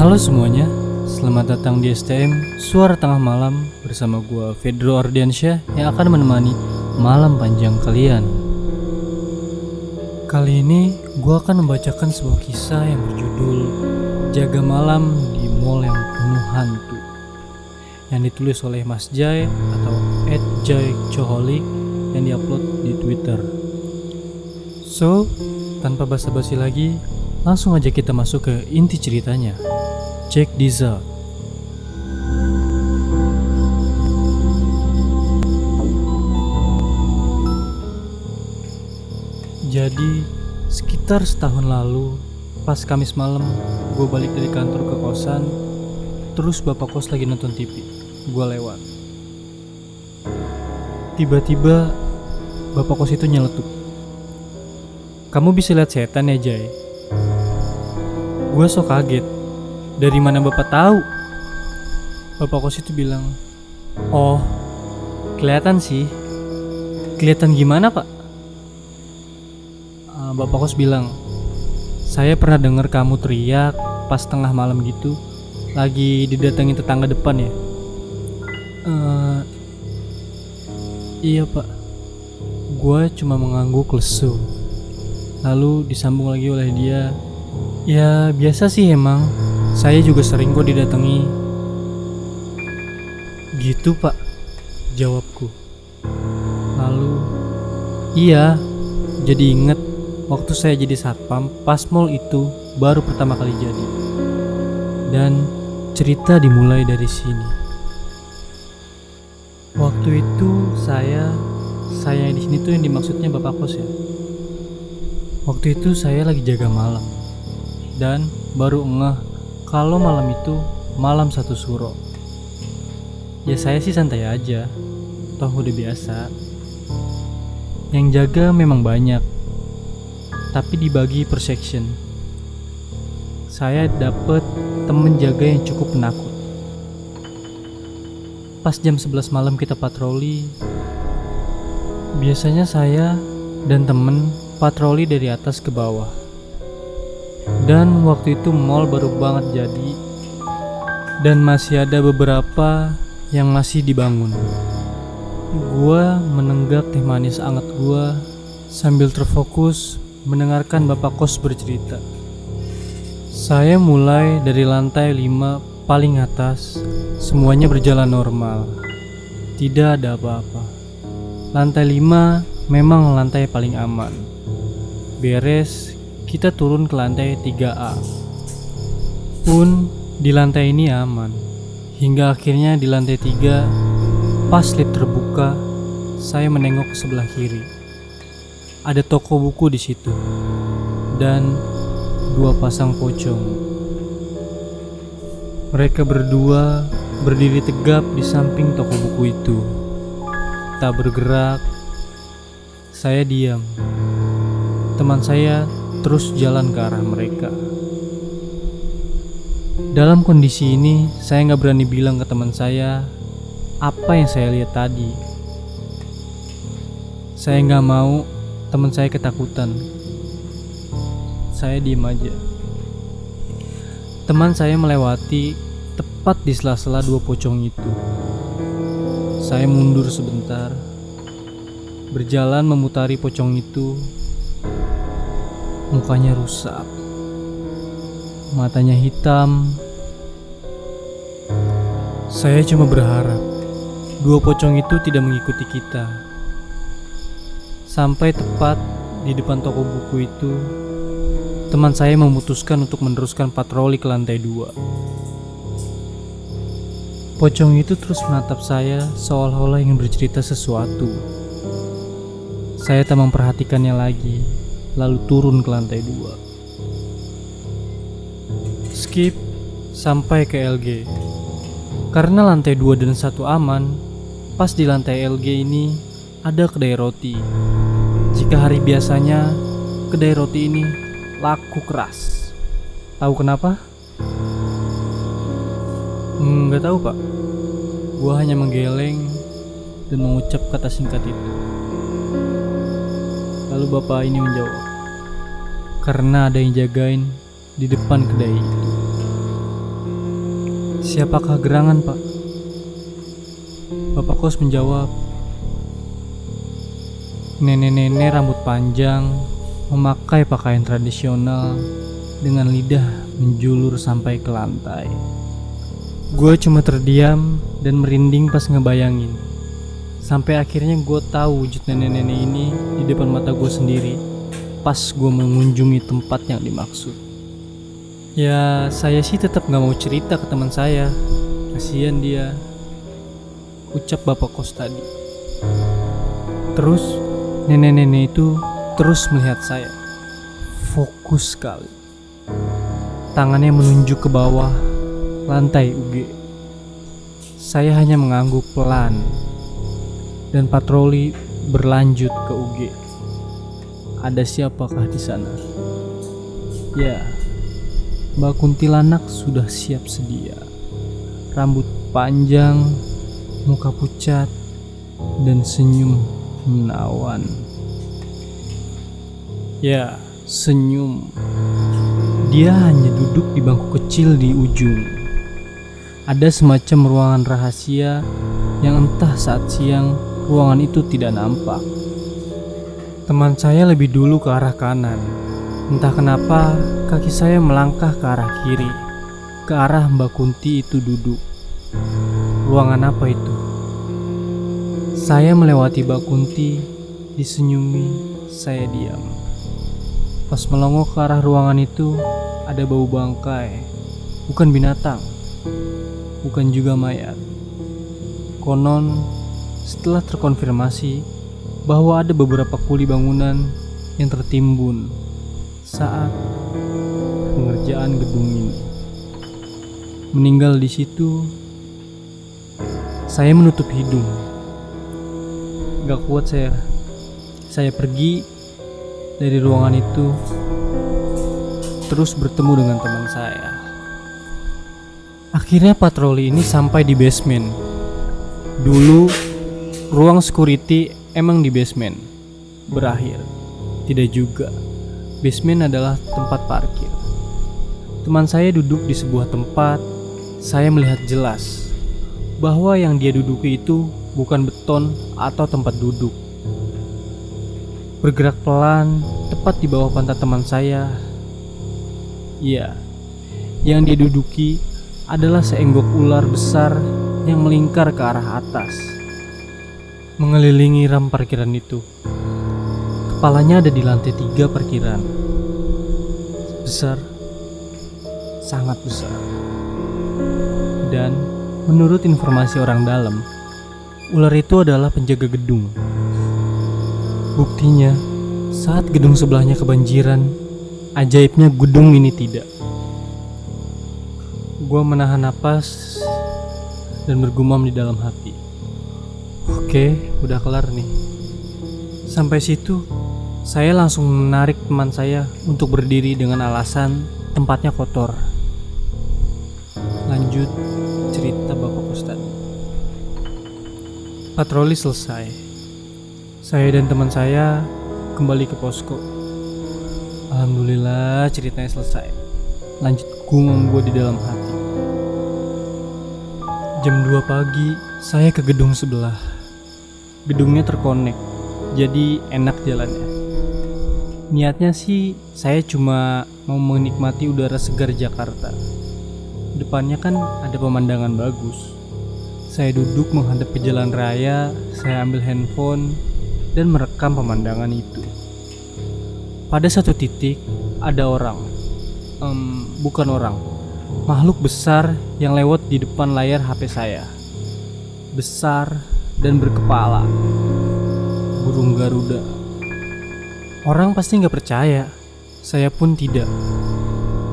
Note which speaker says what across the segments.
Speaker 1: Halo semuanya, selamat datang di STM Suara Tengah Malam bersama gua Fedro Ardiansyah yang akan menemani malam panjang kalian. Kali ini gua akan membacakan sebuah kisah yang berjudul Jaga Malam di Mall yang Penuh Hantu, yang ditulis oleh Mas Jai atau @jaichoholik yang diupload di Twitter. So, tanpa basa-basi lagi, langsung aja kita masuk ke inti ceritanya. Check this out. Jadi, sekitar setahun lalu, pas Kamis malam, gue balik dari kantor ke kosan. Terus bapak kos lagi nonton TV. Gue lewat. Tiba-tiba, bapak kos itu nyeletuk. "Kamu bisa lihat setan ya, Jay?" Gue sok kaget. "Dari mana bapak tahu?" Bapak kos itu bilang, "Oh, kelihatan sih." "Kelihatan gimana, Pak?" Bapak kos bilang, "Saya pernah dengar kamu teriak pas tengah malam gitu, lagi didatengin tetangga depan ya." Iya pak." Gue cuma mengangguk lesu. Lalu disambung lagi oleh dia, "Ya biasa sih emang, saya juga sering kok didatangi." "Gitu pak," jawabku. Lalu, "Iya, jadi inget waktu saya jadi satpam pas mall itu baru pertama kali jadi." Dan cerita dimulai dari sini. Waktu itu saya di sini tuh yang dimaksudnya bapak kos ya. Waktu itu saya lagi jaga malam dan baru ngeh kalau malam itu malam satu suro. Ya saya sih santai aja, toh udah biasa. Yang jaga memang banyak, tapi dibagi per section. Saya dapet temen jaga yang cukup penakut. Pas jam 11 malam kita patroli. Biasanya saya dan temen patroli dari atas ke bawah. Dan waktu itu mall baru banget jadi, dan masih ada beberapa yang masih dibangun. Gua menenggak teh manis anget gua sambil terfokus mendengarkan bapak kos bercerita. Saya mulai dari lantai 5 paling atas. Semuanya berjalan normal, tidak ada apa-apa. Lantai 5 memang lantai paling aman. Beres, kita turun ke lantai 3A. Pun di lantai ini aman. Hingga akhirnya di lantai 3, pas lift terbuka, saya menengok ke sebelah kiri. Ada toko buku di situ dan 2 pasang pocong. Mereka berdua berdiri tegap di samping toko buku itu. Tak bergerak. Saya diam. Teman saya terus jalan ke arah mereka. Dalam kondisi ini, saya gak berani bilang ke teman saya apa yang saya lihat tadi. Saya gak mau teman saya ketakutan. Saya diam aja. Teman saya melewati tepat di sela-sela 2 pocong itu. Saya mundur sebentar, berjalan memutari pocong itu. Mukanya rusak, matanya hitam. Saya cuma berharap 2 pocong itu tidak mengikuti kita. Sampai tepat di depan toko buku itu, teman saya memutuskan untuk meneruskan patroli ke lantai 2. Pocong itu terus menatap saya seolah-olah ingin bercerita sesuatu. Saya tak memperhatikannya lagi, lalu turun ke lantai 2. Skip sampai ke LG. Karena lantai 2 dan 1 aman, pas di lantai LG ini ada kedai roti. Jika hari biasanya, kedai roti ini laku keras. Tahu kenapa? Nggak tahu pak. Gua hanya menggeleng dan mengucap kata singkat itu. Lalu bapak ini menjawab, "Karena ada yang jagain di depan kedai itu." "Siapakah gerangan, Pak?" Bapak kos menjawab, "Nenek-nenek rambut panjang, memakai pakaian tradisional, dengan lidah menjulur sampai ke lantai." Gue cuma terdiam dan merinding pas ngebayangin. Sampai akhirnya gue tahu wujud nenek-nenek ini di depan mata gue sendiri pas gue mengunjungi tempat yang dimaksud. Ya, saya sih tetap gak mau cerita ke teman saya. Kasian dia, ucap bapak kos tadi. Terus nenek-nenek itu terus melihat saya. Fokus sekali. Tangannya menunjuk ke bawah lantai UG. Saya hanya mengangguk pelan dan patroli berlanjut ke UG. Ada siapakah di sana? Ya, Mbak Kuntilanak sudah siap sedia. Rambut panjang, muka pucat, dan senyum menawan. Ya, senyum. Dia hanya duduk di bangku kecil di ujung. Ada semacam ruangan rahasia yang entah saat siang ruangan itu tidak nampak. Teman saya lebih dulu ke arah kanan. Entah kenapa kaki saya melangkah ke arah kiri, ke arah Mbak Kunti itu duduk. Ruangan apa itu? Saya melewati Mbak Kunti, disenyumi, saya diam. Pas melongok ke arah ruangan itu, ada bau bangkai. Bukan binatang, bukan juga mayat. Konon, setelah terkonfirmasi bahwa ada beberapa kuli bangunan yang tertimbun saat pengerjaan gedung ini. Meninggal di situ, saya menutup hidung. Gak kuat saya pergi dari ruangan itu, terus bertemu dengan teman saya. Akhirnya patroli ini sampai di basement. Dulu ruang security emang di basement. Berakhir, tidak juga. Basement adalah tempat parkir. Teman saya duduk di sebuah tempat. Saya melihat jelas bahwa yang dia duduki itu bukan beton atau tempat duduk. Bergerak pelan tepat di bawah pantat teman saya. Iya, yang dia duduki adalah seenggok ular besar yang melingkar ke arah atas, mengelilingi ram parkiran itu. Kepalanya ada di lantai 3 parkiran. Besar, sangat besar. Dan menurut informasi orang dalam, ular itu adalah penjaga gedung. Buktinya, saat gedung sebelahnya kebanjiran, ajaibnya gedung ini tidak. Gua menahan napas dan bergumam di dalam hati. Oke, udah kelar nih. Sampai situ, saya langsung menarik teman saya untuk berdiri dengan alasan tempatnya kotor. Lanjut cerita Bapak Kos tadi. Patroli selesai. Saya dan teman saya kembali ke posko. Alhamdulillah ceritanya selesai. Lanjut gumam gue di dalam hati. Jam 2 pagi, saya ke gedung sebelah. Gedungnya terkonek, jadi enak jalannya. Niatnya sih, saya cuma mau menikmati udara segar Jakarta. Depannya kan ada pemandangan bagus. Saya duduk menghadap ke jalan raya, saya ambil handphone, dan merekam pemandangan itu. Pada satu titik, ada orang. Bukan orang. Makhluk besar yang lewat di depan layar HP saya. Besar dan berkepala burung Garuda. Orang pasti gak percaya. Saya pun tidak.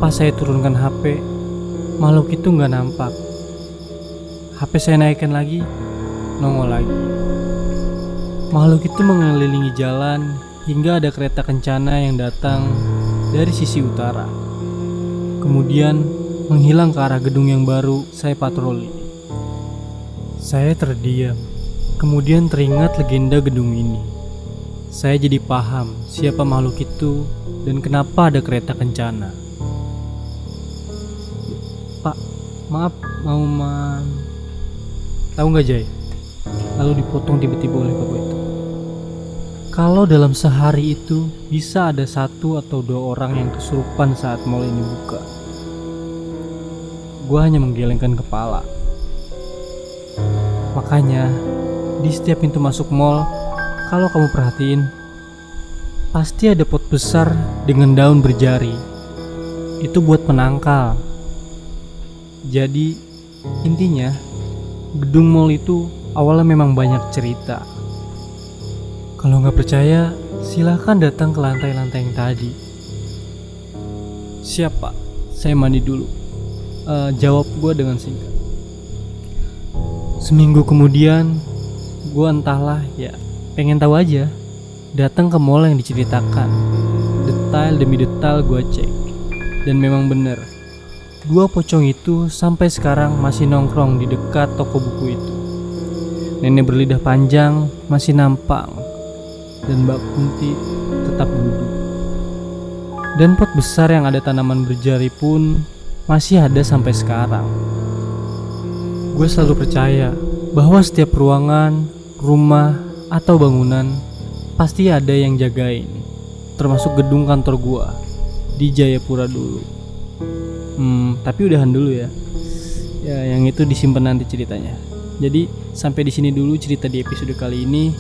Speaker 1: Pas saya turunkan HP, makhluk itu gak nampak. HP saya naikkan lagi, nongol lagi. Makhluk itu mengelilingi jalan hingga ada kereta kencana yang datang dari sisi utara. Kemudian menghilang ke arah gedung yang baru saya patroli. Saya terdiam, kemudian teringat legenda gedung ini. Saya jadi paham siapa makhluk itu dan kenapa ada kereta kencana. Pak, Maaf, mau tahu nggak Jay? Lalu dipotong tiba-tiba oleh bapak itu. Kalau dalam sehari itu bisa ada 1 atau 2 orang yang kesurupan saat mall ini buka. Gua hanya menggelengkan kepala. Makanya di setiap pintu masuk mall, kalau kamu perhatiin, pasti ada pot besar dengan daun berjari. Itu buat penangkal. Jadi intinya, gedung mall itu awalnya memang banyak cerita. Kalau nggak percaya, silahkan datang ke lantai-lantai yang tadi. Siap Pak, saya mandi dulu. Jawab gue dengan singkat. Seminggu kemudian, gue entahlah ya, pengen tahu aja. Datang ke mall yang diceritakan. Detail demi detail gue cek. Dan memang bener, 2 pocong itu sampai sekarang masih nongkrong di dekat toko buku itu. Nenek berlidah panjang masih nampang, dan Mbak Kunti tetap duduk. Dan pot besar yang ada tanaman berjari pun masih ada sampai sekarang. Gue selalu percaya bahwa setiap ruangan, rumah, atau bangunan pasti ada yang jagain, termasuk gedung kantor gue di Jayapura dulu. Tapi udahan dulu ya. Ya, yang itu disimpan nanti ceritanya. Jadi sampai di sini dulu cerita di episode kali ini.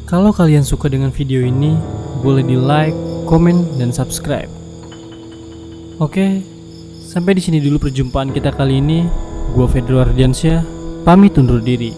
Speaker 1: Kalau kalian suka dengan video ini, boleh di like, komen, dan subscribe. Oke, sampai di sini dulu perjumpaan kita kali ini. Gua Fedro Ardiansyah, pamit undur diri.